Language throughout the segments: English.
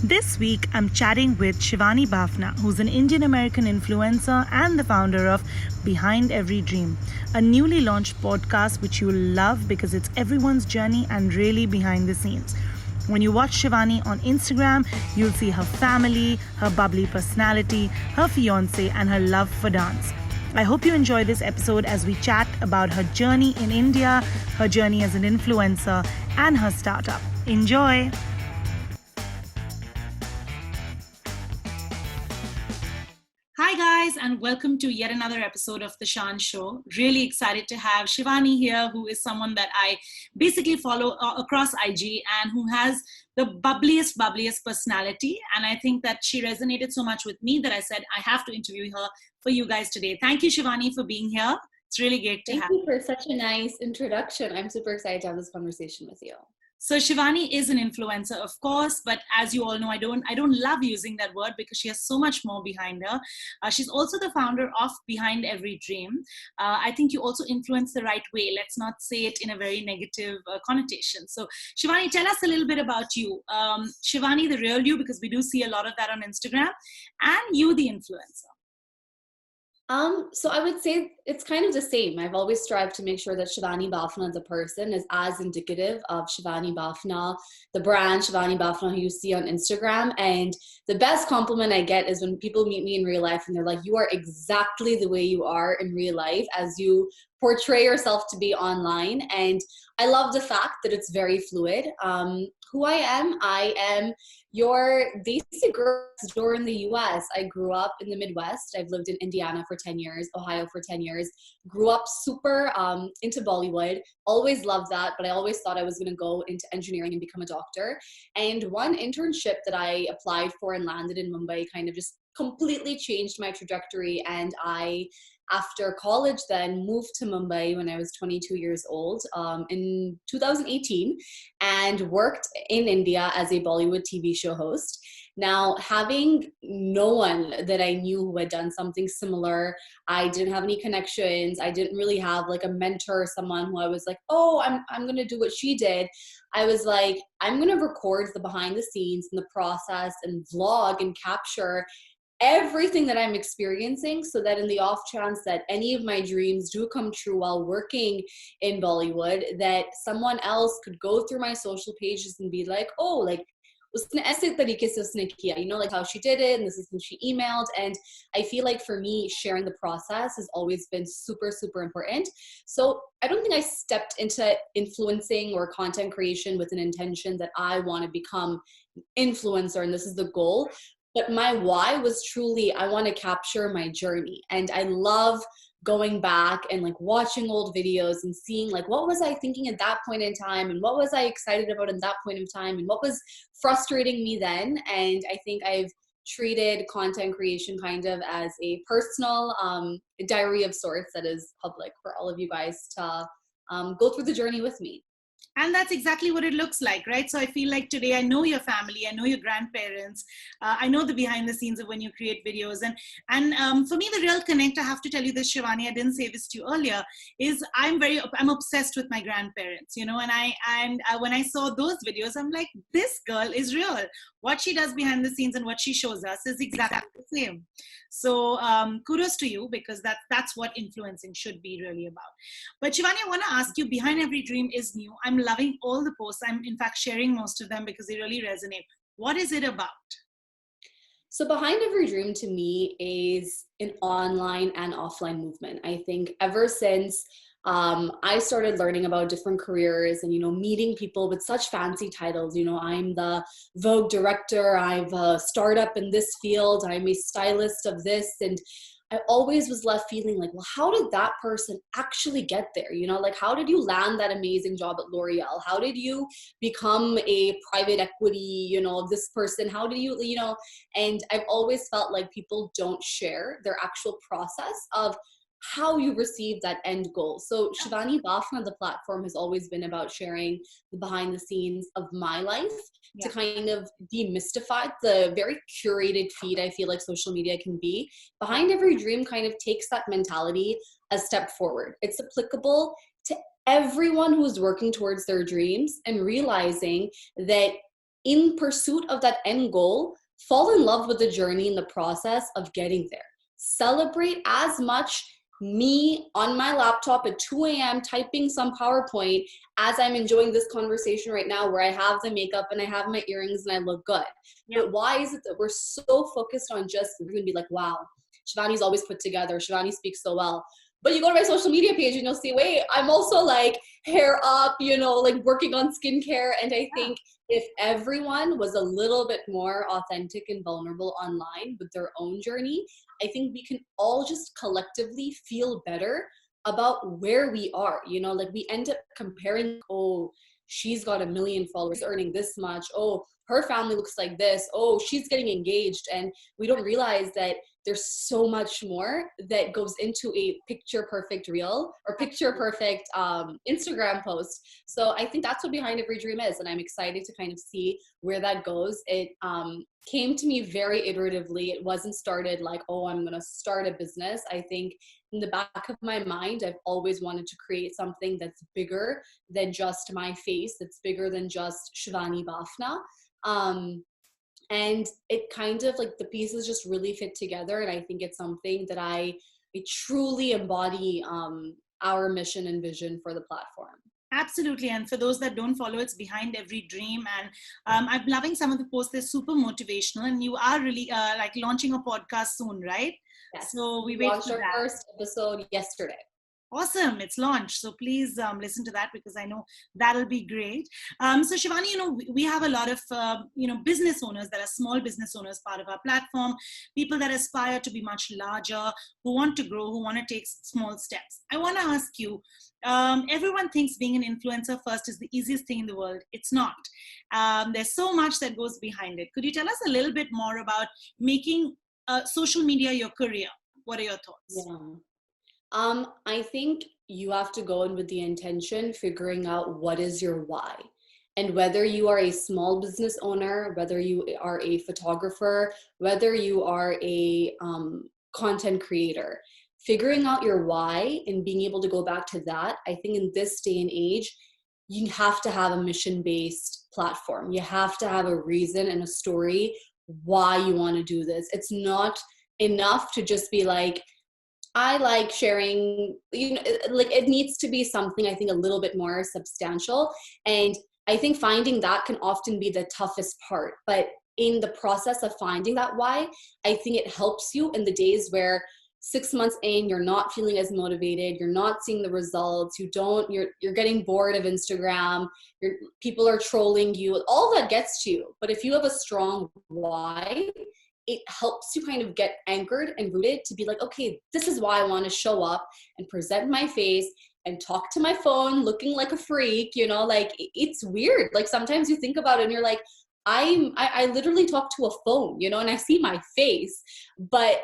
This week, I'm chatting with Shivani Bafna, who's an Indian American influencer and the founder of Behind Every Dream, a newly launched podcast which you'll love because it's everyone's journey and really behind the scenes. When you watch Shivani on Instagram, you'll see her family, her bubbly personality, her fiance, and her love for dance. I hope you enjoy this episode as we chat about her journey in India, her journey as an influencer, and her startup. Enjoy! Hi, guys, and welcome to yet another episode of The Shan Show. Really excited to have Shivani here, who is someone that I basically follow across IG and who has the bubbliest personality. And I think that she resonated so much with me that I said I have to interview her for you guys today. Thank you, Shivani, for being here. It's really great to have you. Thank you for such a nice introduction. I'm super excited to have this conversation with you. So Shivani is an influencer, of course, but as you all know, I don't love using that word because she has so much more behind her. She's also the founder of Behind Every Dream. I think you also influence the right way. Let's not say it in a very negative connotation. So Shivani, tell us a little bit about you. Shivani, the real you, because we do see a lot of that on Instagram, and you, the influencer. So I would say it's kind of the same. I've always strived to make sure that Shivani Bafna, the person, is as indicative of Shivani Bafna, the brand Shivani Bafna who you see on Instagram. And the best compliment I get is when people meet me in real life and they're like, you are exactly the way you are in real life as you portray yourself to be online. And I love the fact that it's very fluid. Who I am your basic girl door in the US. I grew up in the Midwest. I've lived in Indiana for 10 years, Ohio for 10 years, grew up super into Bollywood, always loved that, but I always thought I was gonna go into engineering and become a doctor. And one internship that I applied for and landed in Mumbai kind of just completely changed my trajectory. And I, after college, then moved to Mumbai when I was 22 years old in 2018 and worked in India as a Bollywood TV show host. Now, having no one that I knew who had done something similar, I didn't have any connections. I didn't really have like a mentor or someone who I was like, oh, I'm going to do what she did. I was like, I'm going to record the behind the scenes and the process and vlog and capture everything that I'm experiencing so that in the off chance that any of my dreams do come true while working in Bollywood, that someone else could go through my social pages and be like, oh, like, usne aise tarike se usne kiya, you know, like how she did it and this is who she emailed. And I feel like for me, sharing the process has always been super, super important. So I don't think I stepped into influencing or content creation with an intention that I want to become influencer and this is the goal. But my why was truly, I want to capture my journey. And I love going back and like watching old videos and seeing like, what was I thinking at that point in time? And what was I excited about in that point in time? And what was frustrating me then? And I think I've treated content creation kind of as a personal diary of sorts that is public for all of you guys to go through the journey with me. And that's exactly what it looks like, right? So I feel like today I know your family, I know your grandparents, I know the behind the scenes of when you create videos. And for me, the real connect, I have to tell you this, Shivani, I didn't say this to you earlier, is I'm obsessed with my grandparents, you know, and when I saw those videos, I'm like, this girl is real. What she does behind the scenes and what she shows us is exactly the same. So kudos to you, because that's what influencing should be really about. But Shivani, I want to ask you, Behind Every Dream is new. I'm loving all the posts. I'm in fact sharing most of them because they really resonate. What is it about? So Behind Every Dream to me is an online and offline movement. I think ever since I started learning about different careers and, you know, meeting people with such fancy titles. You know, I'm the Vogue director, I've a startup in this field, I'm a stylist of this. And I always was left feeling like, well, how did that person actually get there? You know, like, how did you land that amazing job at L'Oreal? How did you become a private equity, you know, this person? How did you, you know, and I've always felt like people don't share their actual process of how you receive that end goal. So Shivani Bafna, the platform, has always been about sharing the behind the scenes of my life to kind of demystify the very curated feed I feel like social media can be. Behind Every Dream kind of takes that mentality a step forward. It's applicable to everyone who's working towards their dreams and realizing that in pursuit of that end goal, fall in love with the journey and the process of getting there. Celebrate as much me on my laptop at 2 a.m. typing some PowerPoint as I'm enjoying this conversation right now, where I have the makeup and I have my earrings and I look good. Yeah. But why is it that we're so focused on just, we're going to be like, wow, Shivani's always put together. Shivani speaks so well. But you go to my social media page and you'll see, wait, I'm also like hair up, you know, like working on skincare. And I think if everyone was a little bit more authentic and vulnerable online with their own journey, I think we can all just collectively feel better about where we are. You know, like we end up comparing, oh, she's got 1 million followers earning this much. Oh, her family looks like this. Oh, she's getting engaged. And we don't realize that there's so much more that goes into a picture perfect reel or picture perfect Instagram post. So I think that's what Behind Every Dream is. And I'm excited to kind of see where that goes. It came to me very iteratively. It wasn't started like, oh, I'm going to start a business. I think in the back of my mind, I've always wanted to create something that's bigger than just my face, that's bigger than just Shivani Bafna. And it kind of like the pieces just really fit together. And I think it's something that I truly embody our mission and vision for the platform. Absolutely. And for those that don't follow, it's Behind Every Dream. And I'm loving some of the posts. They're super motivational. And you are really like launching a podcast soon, right? Yes. So we launched our first episode yesterday. Awesome. It's launched. So please listen to that, because I know that'll be great. So Shivani, you know, we have a lot of, business owners that are small business owners part of our platform, people that aspire to be much larger, who want to grow, who want to take small steps. I want to ask you, everyone thinks being an influencer first is the easiest thing in the world. It's not. There's so much that goes behind it. Could you tell us a little bit more about making social media your career? What are your thoughts? Yeah. I think you have to go in with the intention, figuring out what is your why. And whether you are a small business owner, whether you are a photographer, whether you are a content creator, figuring out your why and being able to go back to that, I think in this day and age, you have to have a mission-based platform. You have to have a reason and a story why you want to do this. It's not enough to just be like, I like sharing, you know, like it needs to be something, I think, a little bit more substantial. And I think finding that can often be the toughest part. But in the process of finding that why, I think it helps you in the days where 6 months in, you're not feeling as motivated, you're not seeing the results, you're getting bored of Instagram, people are trolling you, all that gets to you. But if you have a strong why, it helps you kind of get anchored and rooted to be like, okay, this is why I want to show up and present my face and talk to my phone looking like a freak, you know, like it's weird. Like sometimes you think about it and you're like, I literally talk to a phone, you know, and I see my face. But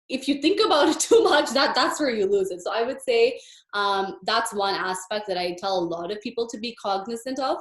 if you think about it too much, that's where you lose it. So I would say that's one aspect that I tell a lot of people to be cognizant of.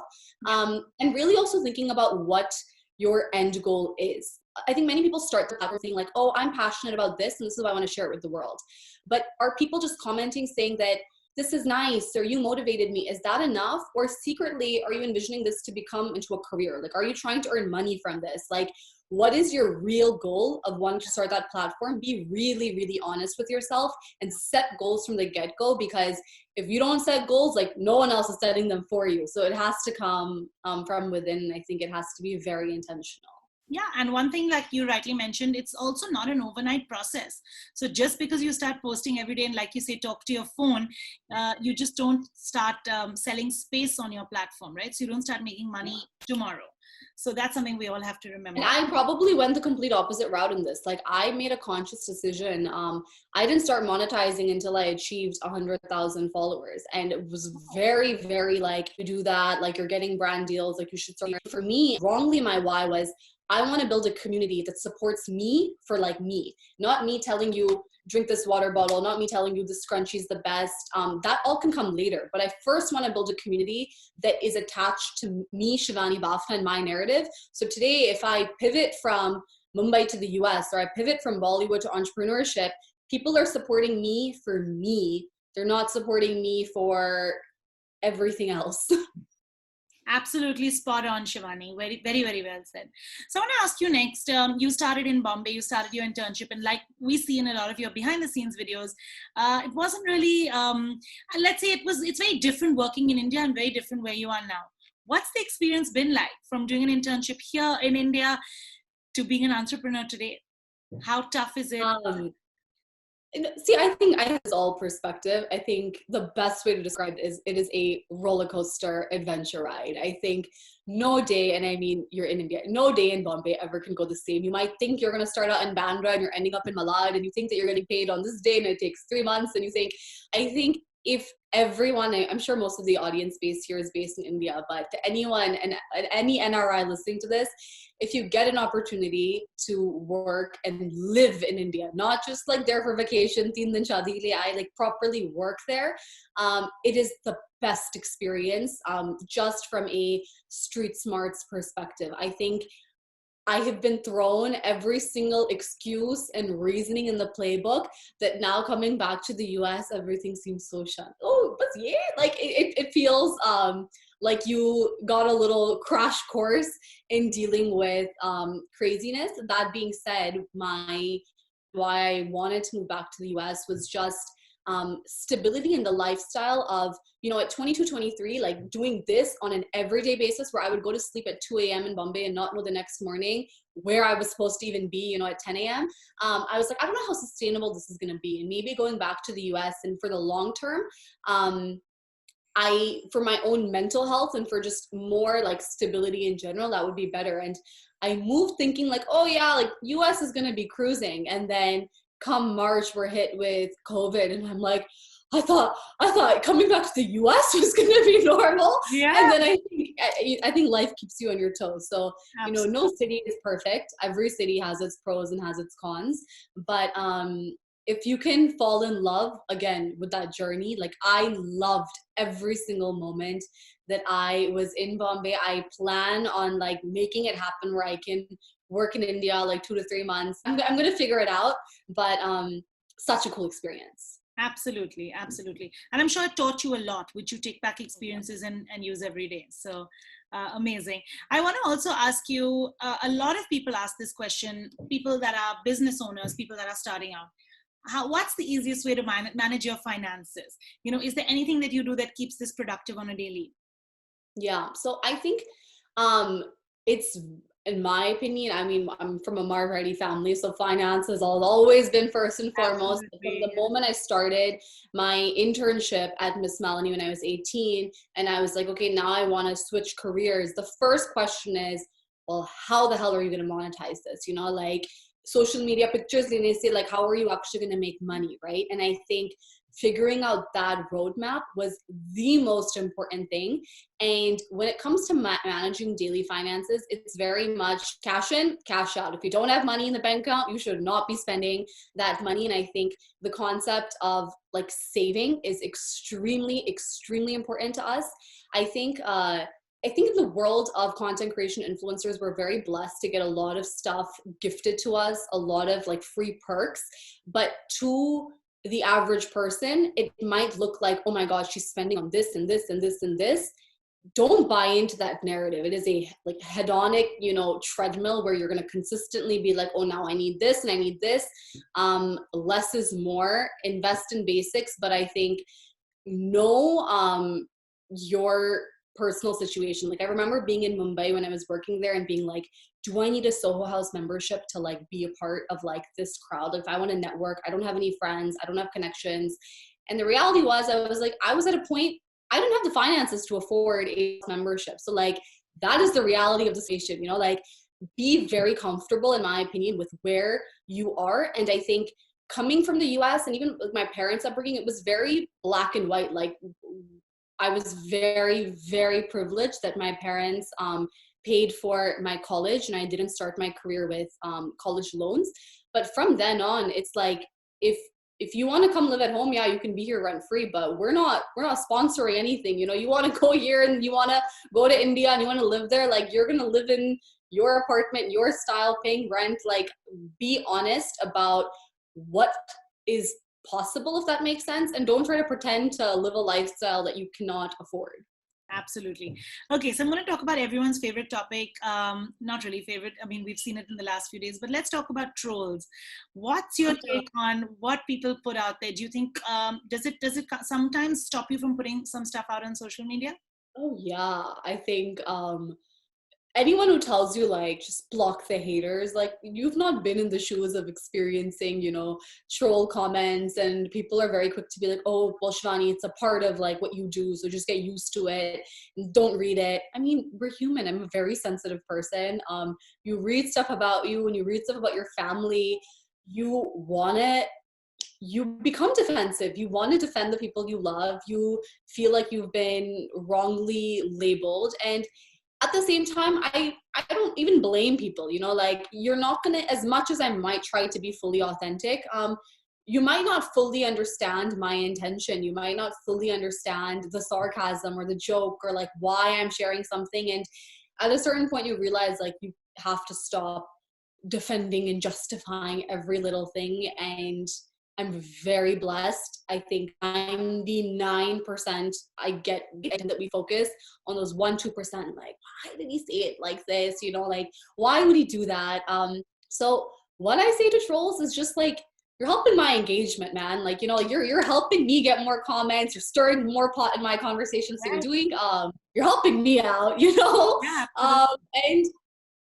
And really also thinking about what your end goal is. I think many people start the platform saying like, oh, I'm passionate about this and this is why I want to share it with the world. But are people just commenting saying that this is nice or you motivated me? Is that enough? Or secretly, are you envisioning this to become into a career? Like, are you trying to earn money from this? Like, what is your real goal of wanting to start that platform? Be really, really honest with yourself and set goals from the get-go, because if you don't set goals, like no one else is setting them for you. So it has to come from within. I think it has to be very intentional. Yeah, and one thing, like you rightly mentioned, it's also not an overnight process. So just because you start posting every day and, like you say, talk to your phone, you just don't start selling space on your platform, right? So you don't start making money tomorrow. So that's something we all have to remember. And I probably went the complete opposite route in this. Like I made a conscious decision. I didn't start monetizing until I achieved 100,000 followers. And it was very, very like, you do that, like you're getting brand deals, like you should start. For me, wrongly, my why was, I want to build a community that supports me for like me, not me telling you, drink this water bottle, not me telling you this scrunchie is the best. That all can come later. But I first want to build a community that is attached to me, Shivani Bafna, and my narrative. So today, if I pivot from Mumbai to the US, or I pivot from Bollywood to entrepreneurship, people are supporting me for me. They're not supporting me for everything else. Absolutely spot on, Shivani. Very, very, very well said. So I want to ask you next. You started in Bombay. You started your internship, and like we see in a lot of your behind-the-scenes videos, it wasn't really. Let's say it was. It's very different working in India and very different where you are now. What's the experience been like from doing an internship here in India to being an entrepreneur today? How tough is it? Um, See, I think it's all perspective. I think the best way to describe it is a roller coaster adventure ride. I think no day, and I mean you're in India, no day in Bombay ever can go the same. You might think you're gonna start out in Bandra and you're ending up in Malad, and you think that you're getting paid on this day and it takes 3 months, and you think, I think if everyone, I'm sure most of the audience base here is based in India, but to anyone and any NRI listening to this, if you get an opportunity to work and live in India, not just like there for vacation, teen din shaadi ke liye aaye, like properly work there, it is the best experience, just from a street smarts perspective. I think I have been thrown every single excuse and reasoning in the playbook that now coming back to the US, everything seems so shut. Oh, but yeah, like it feels like you got a little crash course in dealing with craziness. That being said, why I wanted to move back to the US was just stability in the lifestyle of, you know, at 22, 23, like doing this on an everyday basis where I would go to sleep at 2 a.m. in Bombay and not know the next morning where I was supposed to even be, you know, at 10 a.m. I was like, I don't know how sustainable this is going to be. And maybe going back to the US and for the long term, for my own mental health and for just more like stability in general, that would be better. And I moved thinking like, oh yeah, like US is going to be cruising. And then come March, we're hit with COVID, and I'm like, I thought coming back to the US was going to be normal. Yeah. And then I think life keeps you on your toes. So, Absolutely. you know, no city is perfect. Every city has its pros and has its cons. But if you can fall in love again with that journey, like I loved every single moment that I was in Bombay. I plan on like making it happen where I can work in India like 2 to 3 months. I'm going to figure it out, but such a cool experience. Absolutely, absolutely. And I'm sure it taught you a lot, which you take back experiences and use every day. So amazing. I want to also ask you, a lot of people ask this question, people that are business owners, people that are starting out. What's the easiest way to manage your finances? You know, is there anything that you do that keeps this productive on a daily? Yeah. So I think it's, in my opinion, I mean, I'm from a Marathi family, so finance has always been first and foremost. Absolutely. From the moment I started my internship at Miss Melanie when I was 18, and I was like, okay, now I want to switch careers. The first question is, well, how the hell are you going to monetize this? You know, like social media pictures, and they say like, how are you actually going to make money, right? And I think figuring out that roadmap was the most important thing. And when it comes to managing daily finances, it's very much cash in, cash out. If you don't have money in the bank account, you should not be spending that money. And I think the concept of like saving is extremely, extremely important to us. I think in the world of content creation influencers, we're very blessed to get a lot of stuff gifted to us, a lot of like free perks, but to the average person, it might look like, oh my God, she's spending on this and this and this and this. Don't buy into that narrative. It is a like hedonic, you know, treadmill where you're going to consistently be like, oh, now I need this and I need this. Less is more. Invest in basics, but I think know your personal situation. Like I remember being in Mumbai when I was working there and being like, do I need a Soho House membership to like be a part of like this crowd? Like if I want to network, I don't have any friends, I don't have connections. And the reality was I was at a point, I didn't have the finances to afford a membership. So like that is the reality of the situation, you know, like be very comfortable in my opinion with where you are. And I think coming from the US and even with my parents' upbringing, it was very black and white. Like I was very, very privileged that my parents paid for my college and I didn't start my career with college loans. But from then on, it's like, if you want to come live at home, yeah, you can be here rent free, but we're not sponsoring anything. You know, you want to go here and you want to go to India and you want to live there, like you're going to live in your apartment, your style, paying rent. Like be honest about what is possible, if that makes sense, and don't try to pretend to live a lifestyle that you cannot afford. Absolutely. Okay, so I'm going to talk about everyone's favorite topic. Not really favorite. I mean, we've seen it in the last few days, but let's talk about trolls. What's your take on what people put out there? Do you think does it sometimes stop you from putting some stuff out on social media? Oh yeah, I think anyone who tells you like just block the haters, like you've not been in the shoes of experiencing, troll comments, and people are very quick to be like, oh well, Shivani, it's a part of like what you do, so just get used to it and don't read it. I mean, we're human. I'm a very sensitive person. You read stuff about you, and you read stuff about your family, you want it, you become defensive. You want to defend the people you love. You feel like you've been wrongly labeled. And at the same time, I don't even blame people, like you're not gonna, as much as I might try to be fully authentic, you might not fully understand my intention. You might not fully understand the sarcasm or the joke or like why I'm sharing something. And at a certain point you realize like you have to stop defending and justifying every little thing. And I'm very blessed. I think 99% I get that we focus on those 1-2%, like, why did he say it like this? Like, why would he do that? So what I say to trolls is just like, you're helping my engagement, man. Like, like you're helping me get more comments, you're stirring more pot in my conversation. So you're helping me out, Yeah, and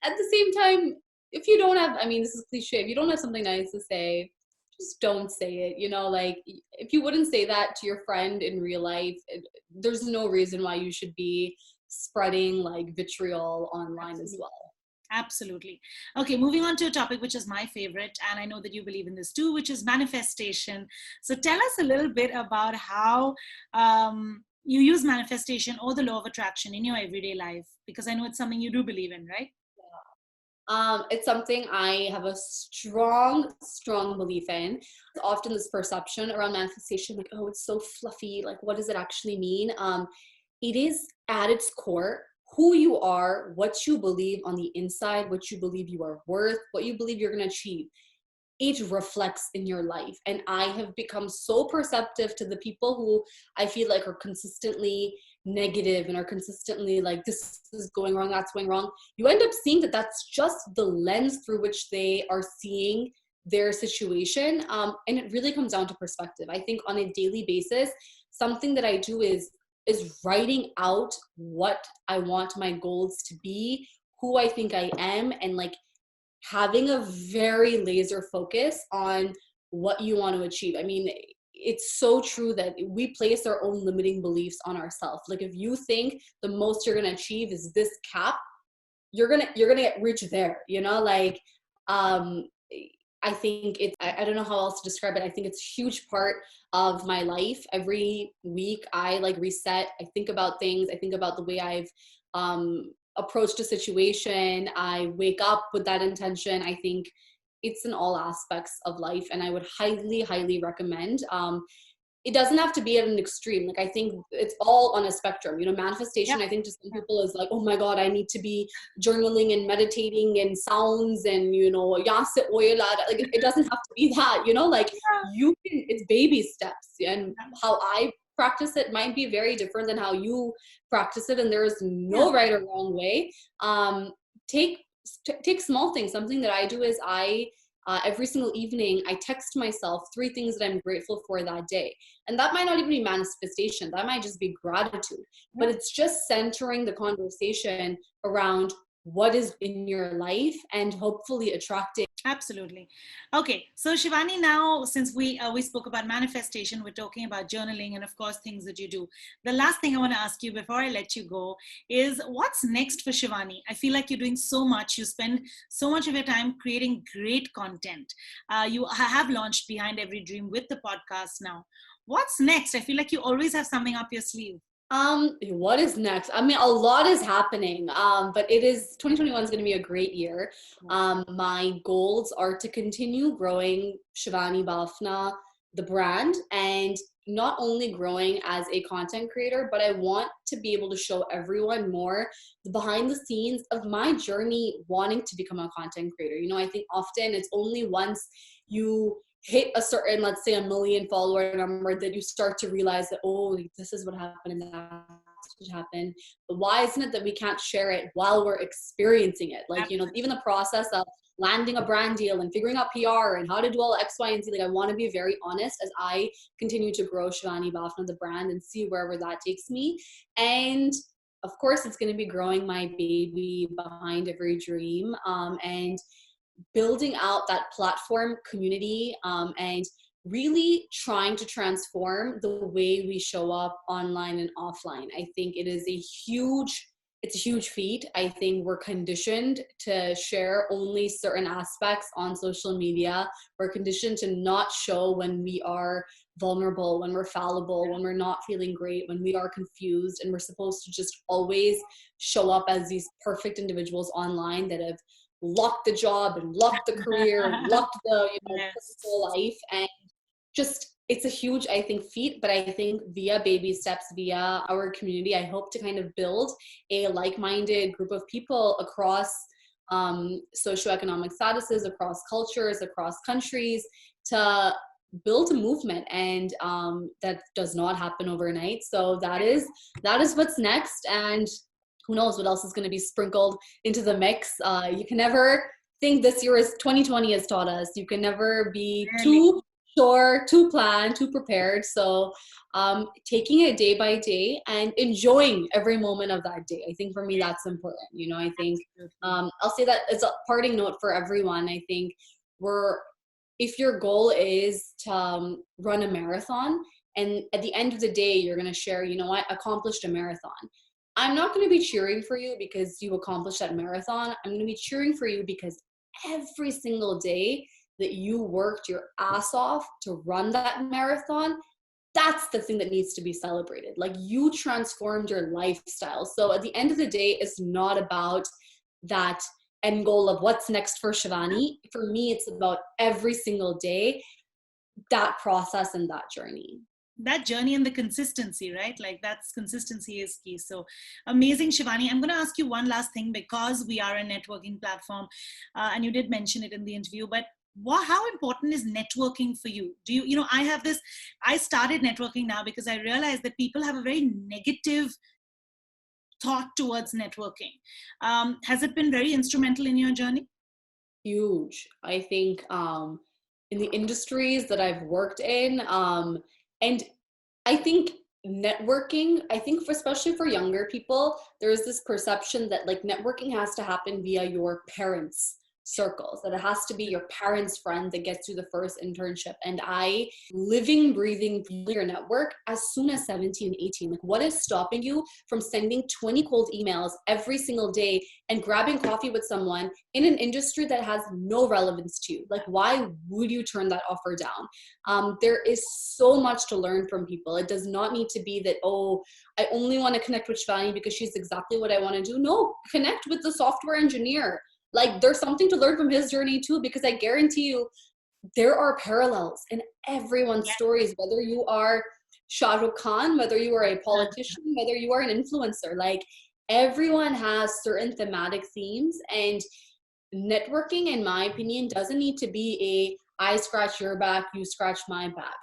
at the same time, if you don't have, I mean, this is cliche, if you don't have something nice to say, just don't say it. Like if you wouldn't say that to your friend in real life, there's no reason why you should be spreading like vitriol online as well. absolutely. Okay, moving on to a topic which is my favorite, and I know that you believe in this too, which is manifestation. So tell us a little bit about how you use manifestation or the law of attraction in your everyday life, because I know it's something you do believe in, right? It's something I have a strong belief in. There's often this perception around manifestation, like, oh, it's so fluffy. Like, what does it actually mean? It is at its core who you are, what you believe on the inside, what you believe you are worth, what you believe you're going to achieve. It reflects in your life. And I have become so perceptive to the people who I feel like are consistently negative and are consistently like, this is going wrong, that's going wrong. You end up seeing that that's just the lens through which they are seeing their situation. And it really comes down to perspective. I think on a daily basis, something that I do is writing out what I want my goals to be, who I think I am, and like having a very laser focus on what you want to achieve. I mean, it's so true that we place our own limiting beliefs on ourselves. Like if you think the most you're going to achieve is this cap, you're going to get reach there, like, I think it's, I don't know how else to describe it. I think it's a huge part of my life. Every week I like reset. I think about things. I think about the way I've, approached a situation. I wake up with that intention. I think it's in all aspects of life, and I would highly recommend. It doesn't have to be at an extreme. Like I think it's all on a spectrum. Manifestation, Yeah. I think to some people is like, oh my God, I need to be journaling and meditating and sounds and yase oil. Like it doesn't have to be that. Like you can. It's baby steps, and how I practice it might be very different than how you practice it, and there is no right or wrong way. Take small things. Something that I do is every single evening I text myself 3 things that I'm grateful for that day, and that might not even be manifestation, that might just be gratitude, but it's just centering the conversation around what is in your life and hopefully attracting. Absolutely. Okay, so Shivani, now since we spoke about manifestation, we're talking about journaling and of course things that you do. The last thing I want to ask you before I let you go is what's next for Shivani? I feel like you're doing so much. You spend so much of your time creating great content. You have launched Behind Every Dream with the podcast now. What's next? I feel like you always have something up your sleeve. What is next? I mean, a lot is happening. But 2021 is going to be a great year. My goals are to continue growing Shivani Bafna, the brand, and not only growing as a content creator, but I want to be able to show everyone more the behind the scenes of my journey wanting to become a content creator. I think often it's only once you hit a certain, let's say, 1 million follower number that you start to realize that, oh, this is what happened in that to happen, but why isn't it that we can't share it while we're experiencing it? Like, you know, even the process of landing a brand deal and figuring out PR and how to do all X, Y, and Z. Like, I want to be very honest as I continue to grow Shivani Bafna, the brand, and see wherever that takes me. And of course, it's going to be growing my baby behind every dream, and building out that platform community, and really trying to transform the way we show up online and offline. I think it is it's a huge feat. I think we're conditioned to share only certain aspects on social media. We're conditioned to not show when we are vulnerable, when we're fallible, when we're not feeling great, when we are confused, and we're supposed to just always show up as these perfect individuals online that have locked the job and locked the career and locked the personal life. And just, it's a huge, I think, feat, but I think via baby steps, via our community, I hope to kind of build a like-minded group of people across socioeconomic statuses, across cultures, across countries, to build a movement. And that does not happen overnight. So that is what's next. And who knows what else is going to be sprinkled into the mix. You can never think this year is 2020 has taught us. You can never be too sure, too planned, too prepared. So taking it day by day and enjoying every moment of that day. I think for me, that's important. You know, I think I'll say that as a parting note for everyone. I think if your goal is to run a marathon, and at the end of the day, you're going to share, you know, I accomplished a marathon. I'm not going to be cheering for you because you accomplished that marathon. I'm going to be cheering for you because every single day that you worked your ass off to run that marathon, that's the thing that needs to be celebrated. Like, you transformed your lifestyle. So at the end of the day, it's not about that end goal of what's next for Shivani. For me, it's about every single day, that process and that journey. That journey and the consistency, right? Like, that's consistency is key. So amazing, Shivani. I'm going to ask you one last thing, because we are a networking platform, and you did mention it in the interview, but how important is networking for you? Do you know, I started networking now because I realized that people have a very negative thought towards networking. Has it been very instrumental in your journey? Huge. I think in the industries that I've worked in, and I think networking, especially for younger people, there's this perception that like networking has to happen via your parents' circles, that it has to be your parents' friend that gets you the first internship. And I living, breathing your network as soon as 17, 18. Like, what is stopping you from sending 20 cold emails every single day and grabbing coffee with someone in an industry that has no relevance to you? Like, why would you turn that offer down? There is so much to learn from people. It does not need to be that, oh, I only want to connect with Shivani because she's exactly what I want to do. No, connect with the software engineer. Like, there's something to learn from his journey too, because I guarantee you there are parallels in everyone's stories, whether you are Shah Rukh Khan, whether you are a politician, whether you are an influencer. Like, everyone has certain thematic themes, and networking, in my opinion, doesn't need to be I scratch your back, you scratch my back.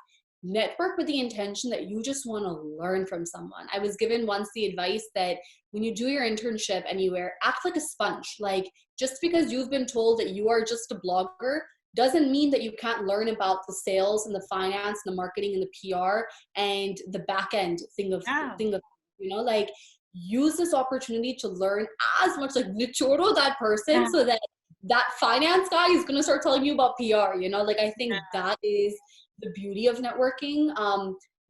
Network with the intention that you just want to learn from someone. I was given once the advice that when you do your internship anywhere, act like a sponge. Like, just because you've been told that you are just a blogger doesn't mean that you can't learn about the sales and the finance and the marketing and the PR and the back end thing of, you know, like, use this opportunity to learn as much, like, nichoro that person, so that that finance guy is going to start telling you about PR, you know, like, I think that is the beauty of networking.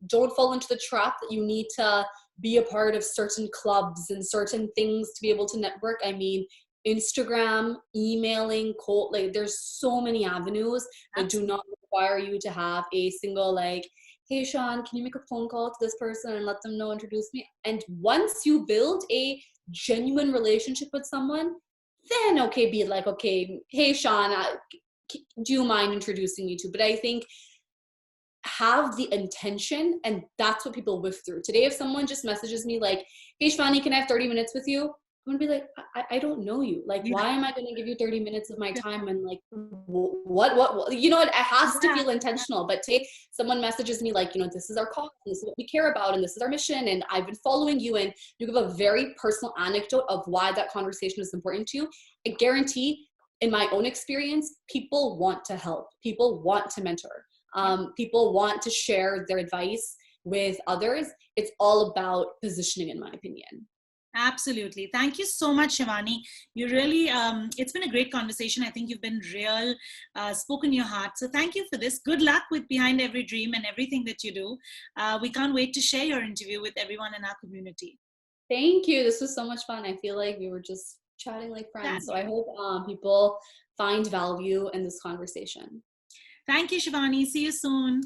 Don't fall into the trap that you need to be a part of certain clubs and certain things to be able to network. I mean, Instagram, emailing, cold, like, there's so many avenues that do not require you to have a single, like, hey Sean, can you make a phone call to this person and let them know, introduce me? And once you build a genuine relationship with someone, then okay, be like, okay, hey Sean, do you mind introducing me to? But I think have the intention, and that's what people whiff through. Today, if someone just messages me like, hey Shivani, can I have 30 minutes with you? I'm gonna be like, I don't know you. Like, Yeah. why am I gonna give you 30 minutes of my time? And like, what, you know, it has to Yeah. feel intentional. But take someone messages me like, you know, this is our cause, this is what we care about, and this is our mission, and I've been following you, and you give a very personal anecdote of why that conversation is important to you. I guarantee, in my own experience, people want to help, people want to mentor, people want to share their advice with others. It's all about positioning, in my opinion. Absolutely. Thank you so much, Shivani. You really, it's been a great conversation. I think you've been real, spoken your heart. So thank you for this. Good luck with Behind Every Dream and everything that you do. We can't wait to share your interview with everyone in our community. Thank you. This was so much fun. I feel like we were just chatting like friends. So I hope people find value in this conversation. Thank you, Shivani. See you soon.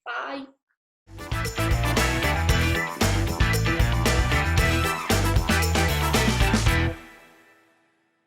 Bye.